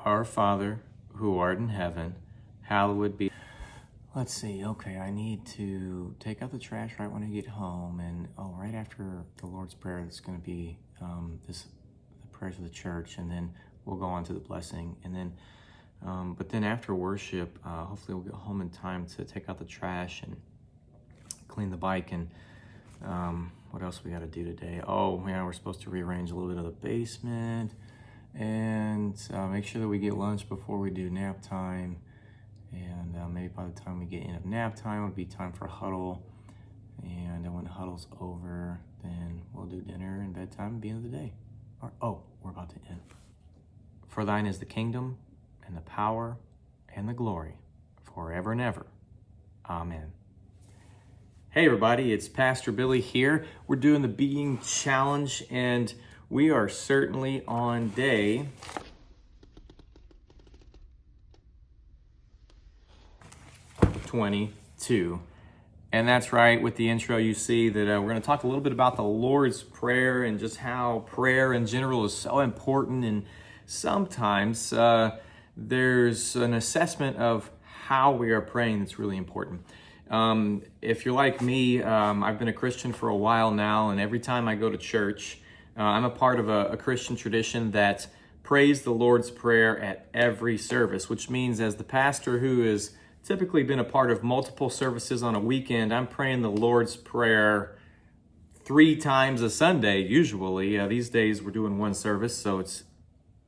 Our Father, who art in heaven, hallowed be. Let's see, okay, I need to take out the trash right when I get home, and right after the Lord's Prayer, it's going to be the prayers of the church, and then we'll go on to the blessing, and then, but then after worship, hopefully we'll get home in time to take out the trash and clean the bike, and what else we got to do today? Oh, yeah, we're supposed to rearrange a little bit of the basement, and make sure that we get lunch before we do nap time. And maybe by the time we get in of nap time, it'll be time for huddle. And then when huddle's over, then we'll do dinner and bedtime at the end of the day. We're about to end. For thine is the kingdom and the power and the glory forever and ever. Amen. Hey everybody, it's Pastor Billy here. We're doing the Being Challenge, and we are certainly on day 22. And that's right, with the intro you see that we're going to talk a little bit about the Lord's Prayer and just how prayer in general is so important. And sometimes there's an assessment of how we are praying that's really important. If you're like me, I've been a Christian for a while now, and every time I go to church, I'm a part of a Christian tradition that prays the Lord's Prayer at every service, which means as the pastor who is typically been a part of multiple services on a weekend, I'm praying the Lord's Prayer 3 times a Sunday, usually. These days we're doing one service, so it's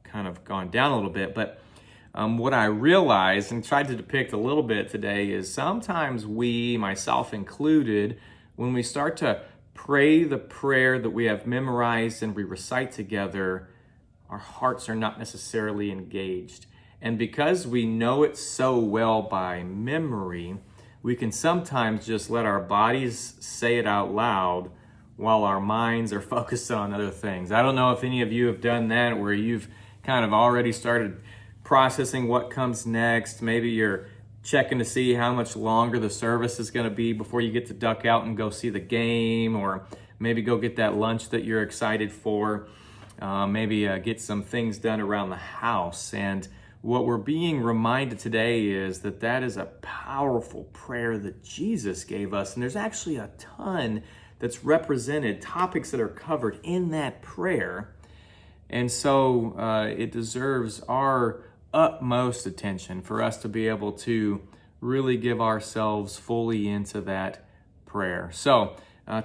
kind of gone down a little bit. But what I realized and tried to depict a little bit today is sometimes we, myself included, when we start to pray the prayer that we have memorized and we recite together, our hearts are not necessarily engaged. And because we know it so well by memory, we can sometimes just let our bodies say it out loud while our minds are focused on other things. I don't know if any of you have done that, where you've kind of already started processing what comes next. Maybe you're checking to see how much longer the service is going to be before you get to duck out and go see the game, or maybe go get that lunch that you're excited for. Maybe get some things done around the house. And what we're being reminded today is that that is a powerful prayer that Jesus gave us. And there's actually a ton that's represented, topics that are covered in that prayer. And so it deserves our utmost attention for us to be able to really give ourselves fully into that prayer. So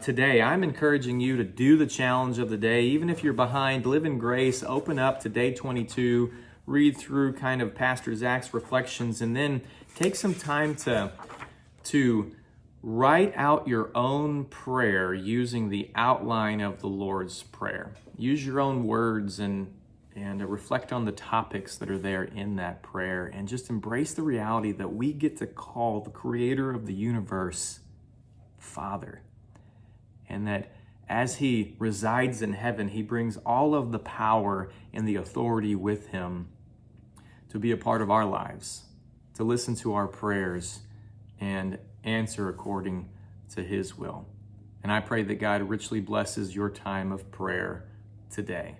today I'm encouraging you to do the challenge of the day. Even if you're behind, live in grace, open up to day 22, read through kind of Pastor Zach's reflections, and then take some time to write out your own prayer using the outline of the Lord's Prayer. Use your own words and reflect on the topics that are there in that prayer, and just embrace the reality that we get to call the creator of the universe Father. And that as he resides in heaven, he brings all of the power and the authority with him to be a part of our lives, to listen to our prayers and answer according to his will. And I pray that God richly blesses your time of prayer today.